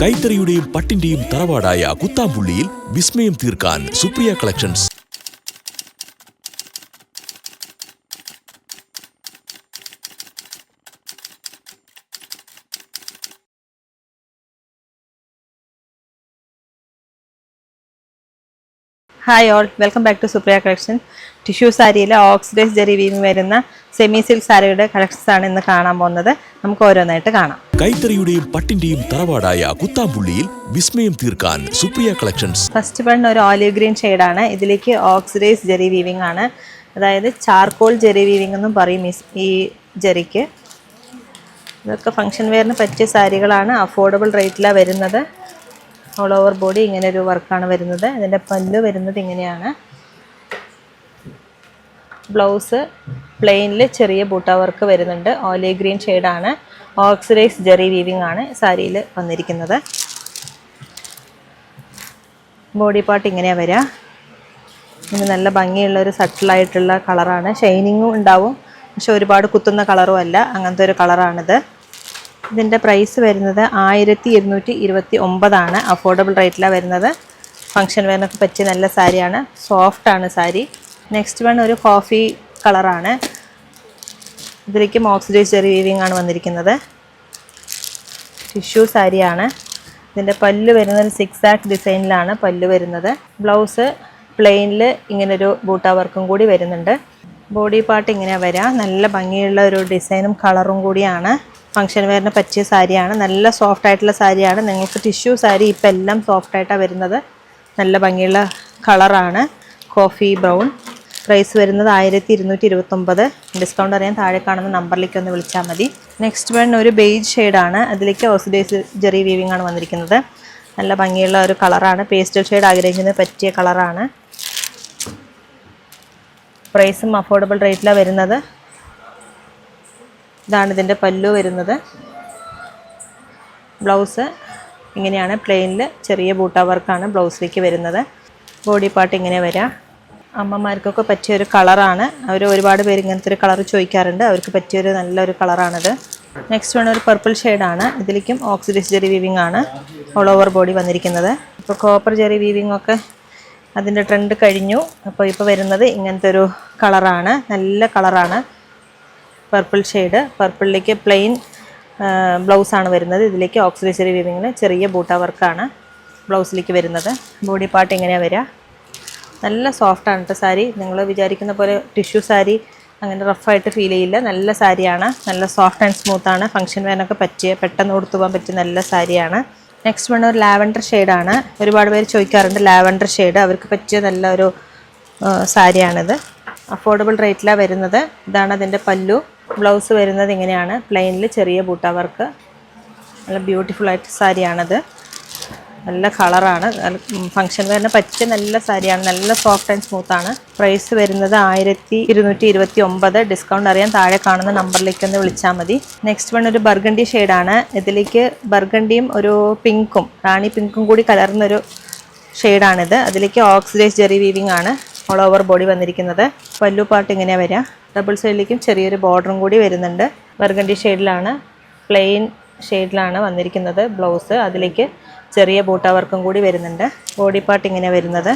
കൈത്തറിയുടെയും പട്ടിന്റെയും തറവാടായ കുത്താമ്പുള്ളിയിൽ വിസ്മയം തീർക്കാൻ Supriya collections. Hi all, welcome back to Supriya collection. Tissue സാരിയിലെ ഓക്സിഡൈസ് ജെറി വീവിംഗ് വരുന്ന സെമി സിൽക്ക് സാരിയുടെ കളക്ഷൻസ് ആണ് ഇന്ന് കാണാൻ പോകുന്നത്. നമുക്ക് ഓരോന്നായിട്ട് കാണാം. കൈത്തറിയുടെയും പട്ടിന്റെയും തറവാടായ കുത്താമ്പുള്ളിയിൽ വിസ്മയം തീർക്കാൻ സുപ്രിയ കളക്ഷൻസ്. ഫസ്റ്റ് വൺ ഒരു ഓലിവ് ഗ്രീൻ ഷെയ്ഡാണ്. ഇതിലേക്ക് ഓക്സിഡൈസ് ജെറി വീവിംഗ് ആണ്, അതായത് ചാർക്കോൾ ജെറി വീവിംഗ് എന്നും പറയും ഈ ജെറിക്ക്. ഇതൊക്കെ ഫംഗ്ഷൻ വെയറിന് പറ്റിയ സാരികളാണ്. അഫോർഡബിൾ റേറ്റിലാണ് വരുന്നത്. ഓൾ ഓവർ ബോഡി ഇങ്ങനെ ഒരു വർക്കാണ് വരുന്നത്. ഇതിൻ്റെ പല്ല് വരുന്നത് ഇങ്ങനെയാണ്. ബ്ലൗസ് പ്ലെയിനിൽ ചെറിയ ബൂട്ട വർക്ക് വരുന്നുണ്ട്. ഓലിവ് ഗ്രീൻ ഷെയ്ഡാണ്. ഓക്സിഡൈസ് ജെറി വീവിംഗ് ആണ് സാരിയിൽ വന്നിരിക്കുന്നത്. ബോഡി പാർട്ട് ഇങ്ങനെയാണ് വരിക. ഇത് നല്ല ഭംഗിയുള്ള ഒരു സട്ടിലായിട്ടുള്ള കളറാണ്. ഷൈനിങ്ങും ഉണ്ടാവും, പക്ഷെ ഒരുപാട് കുത്തുന്ന കളറും അല്ല. അങ്ങനത്തെ ഒരു കളറാണിത്. ഇതിൻ്റെ പ്രൈസ് വരുന്നത് 1229 അഫോർഡബിൾ റേറ്റിലാണ് വരുന്നത്. ഫംഗ്ഷൻ വെയറിനൊക്കെ പറ്റിയ നല്ല സാരിയാണ്. സോഫ്റ്റാണ് സാരി. നെക്സ്റ്റ് വൺ ഒരു കോഫി കളറാണ്. ഇതിലേക്കും ഓക്സിഡൈസ് ജെറി വീവിംഗ് ആണ് വന്നിരിക്കുന്നത്. ടിഷ്യൂ സാരിയാണ്. ഇതിൻ്റെ പല്ല് വരുന്നത് 6 ആക്ട് ഡിസൈനിലാണ് പല്ല് വരുന്നത്. ബ്ലൗസ് പ്ലെയിനിൽ ഇങ്ങനൊരു ബൂട്ട വർക്കും കൂടി വരുന്നുണ്ട്. ബോഡി പാർട്ട് ഇങ്ങനെയാണ് വരിക. നല്ല ഭംഗിയുള്ള ഒരു ഡിസൈനും കളറും കൂടിയാണ്. ഫംഗ്ഷൻ വെയറിന് പറ്റിയ സാരിയാണ്. നല്ല സോഫ്റ്റ് ആയിട്ടുള്ള സാരിയാണ്. നിങ്ങൾക്ക് ടിഷ്യൂ സാരി ഇപ്പം എല്ലാം സോഫ്റ്റ് ആയിട്ടാണ് വരുന്നത്. നല്ല ഭംഗിയുള്ള കളറാണ്, കോഫി ബ്രൗൺ. പ്രൈസ് വരുന്നത് 1229. ഡിസ്കൗണ്ട് അറിയാൻ താഴെ കാണുന്ന നമ്പറിലേക്ക് ഒന്ന് വിളിച്ചാൽ മതി. നെക്സ്റ്റ് വൺ ഒരു ബേജ് ഷെയ്ഡാണ്. അതിലേക്ക് ഓക്സിഡൈസ് ജെറി വീവിംഗ് ആണ് വന്നിരിക്കുന്നത്. നല്ല ഭംഗിയുള്ള ഒരു കളറാണ്. പേസ്റ്റൽ ഷെയ്ഡ് ആഗ്രഹിക്കുന്നത് പറ്റിയ കളറാണ്. പ്രൈസും അഫോർഡബിൾ റേറ്റിലാണ് വരുന്നത്. ഇതാണ് ഇതിൻ്റെ പല്ലു വരുന്നത്. ബ്ലൗസ് ഇങ്ങനെയാണ്. പ്ലെയിനിൽ ചെറിയ ബൂട്ട വർക്കാണ് ബ്ലൗസിലേക്ക് വരുന്നത്. ബോഡി പാർട്ട് ഇങ്ങനെ വരിക. അമ്മമാർക്കൊക്കെ പറ്റിയൊരു കളറാണ്. ഒരുപാട് പേര് ഇങ്ങനത്തെ ഒരു കളർ ചോദിക്കാറുണ്ട്. അവർക്ക് പറ്റിയൊരു നല്ലൊരു കളറാണിത്. നെക്സ്റ്റ് വൺ ഒരു പർപ്പിൾ ഷെയ്ഡാണ്. ഇതിലേക്കും ഓക്സിഡൈസ് ജെറി വീവിംഗ് ആണ് ഓൾ ഓവർ ബോഡി വന്നിരിക്കുന്നത്. ഇപ്പോൾ കോപ്പർ ജെറി വീവിംഗ് ഒക്കെ അതിൻ്റെ ട്രെൻഡ് കഴിഞ്ഞു. അപ്പോൾ ഇപ്പോൾ വരുന്നത് ഇങ്ങനത്തെ ഒരു കളറാണ്. നല്ല കളറാണ്. Purple shade. പർപ്പിളിലേക്ക് പ്ലെയിൻ ബ്ലൗസാണ് വരുന്നത്. ഇതിലേക്ക് ഓക്സിഡൈസ് ജെറി വീവിങ്ങിന് ചെറിയ ബൂട്ട വർക്കാണ് ബ്ലൗസിലേക്ക് വരുന്നത്. ബോഡി പാർട്ട് ഇങ്ങനെയാണ് വരിക. നല്ല സോഫ്റ്റാണ് കേട്ടോ സാരി. നിങ്ങൾ വിചാരിക്കുന്ന പോലെ ടിഷ്യൂ സാരി അങ്ങനെ റഫായിട്ട് ഫീൽ ചെയ്യില്ല. നല്ല സാരിയാണ്. നല്ല സോഫ്റ്റ് ആൻഡ് സ്മൂത്താണ്. ഫംഗ്ഷൻ വെയറിനൊക്കെ പറ്റിയ, പെട്ടെന്ന് കൊടുത്തു പോകാൻ പറ്റിയ നല്ല സാരിയാണ്. നെക്സ്റ്റ് വൺ ഒരു ലാവൻഡർ ഷെയ്ഡാണ്. ഒരുപാട് പേര് ചോദിക്കാറുണ്ട് ലാവൻഡർ ഷെയ്ഡ്. അവർക്ക് പറ്റിയ നല്ലൊരു സാരിയാണിത്. അഫോർഡബിൾ റേറ്റിലാണ് വരുന്നത്. ഇതാണ് അതിൻ്റെ പല്ലു. ബ്ലൗസ് വരുന്നത് ഇങ്ങനെയാണ്. പ്ലെയിനിൽ ചെറിയ ബൂട്ട വർക്ക്. നല്ല ബ്യൂട്ടിഫുൾ ആയിട്ട് സാരിയാണത്. നല്ല കളറാണ്. ഫംഗ്ഷൻ വെയറിന് പറ്റിയ നല്ല സാരിയാണ്. നല്ല സോഫ്റ്റ് ആൻഡ് സ്മൂത്താണ്. പ്രൈസ് വരുന്നത് 1229. ഡിസ്കൗണ്ട് അറിയാൻ താഴെ കാണുന്ന നമ്പറിലേക്ക് ഒന്ന് വിളിച്ചാൽ മതി. നെക്സ്റ്റ് വൺ ഒരു ബർഗണ്ടി ഷെയ്ഡാണ്. ഇതിലേക്ക് ബർഗണ്ടിയും ഒരു പിങ്കും, റാണി പിങ്കും കൂടി കലർന്നൊരു ഷെയ്ഡാണിത്. അതിലേക്ക് ഓക്സിഡൈസ് ജെറി വീവിംഗ് ആണ് ഓൾ ഓവർ ബോഡി വന്നിരിക്കുന്നത്. പല്ലു പാർട്ട് ഇങ്ങനെയാണ് വരിക. ഡബിൾ സൈഡിലേക്കും ചെറിയൊരു ബോർഡറും കൂടി വരുന്നുണ്ട്. ബർഗണ്ടി ഷെയ്ഡിലാണ്, പ്ലെയിൻ ഷെയ്ഡിലാണ് വന്നിരിക്കുന്നത് ബ്ലൗസ്. അതിലേക്ക് ചെറിയ ബൂട്ട വർക്കും കൂടി വരുന്നുണ്ട്. ബോഡി പാർട്ട് ഇങ്ങനെ വരുന്നത്.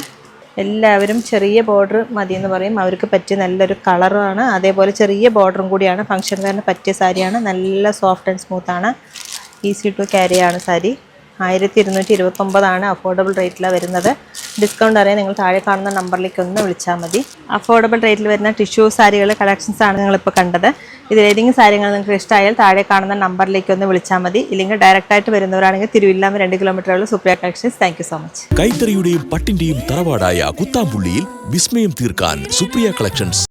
എല്ലാവരും ചെറിയ ബോർഡർ മതിയെന്ന് പറയും. അവർക്ക് പറ്റിയ നല്ലൊരു കളറാണ്. അതേപോലെ ചെറിയ ബോർഡറും കൂടിയാണ്. ഫംഗ്ഷൻ വെയറിന് പറ്റിയ സാരിയാണ്. നല്ല സോഫ്റ്റ് ആൻഡ് സ്മൂത്താണ്. ഈസി ടു ക്യാരി ആണ് സാരി. 1229 അഫോർഡബിൾ റേറ്റിലാണ് വരുന്നത്. ഡിസ്കൗണ്ട് അറിയാൻ നിങ്ങൾ താഴെ കാണുന്ന നമ്പറിലേക്ക് ഒന്ന് വിളിച്ചാൽ മതി. അഫോർഡബിൾ റേറ്റിൽ വരുന്ന ടിഷ്യൂ സാരികൾ കളക്ഷൻസ് ആണ് നിങ്ങളിപ്പോൾ കണ്ടത്. ഇതിലേതെങ്കിലും സാരികൾ നിങ്ങൾക്ക് ഇഷ്ടമായാൽ താഴെ കാണുന്ന നമ്പറിലേക്ക് ഒന്ന് വിളിച്ചാൽ മതി. ഇല്ലെങ്കിൽ ഡയറക്റ്റായിട്ട് വരുന്നവരാണെങ്കിൽ തിരുവില്ലാമ 2 കിലോമീറ്ററുള്ള Supriya collections. Thank you so much. കൈത്തറിയുടെയും പട്ടിന്റെയും തറവാടായ കുത്താമ്പുള്ളിയിൽ വിസ്മയം തീർക്കാൻ സുപ്രിയ കളക്ഷൻസ്.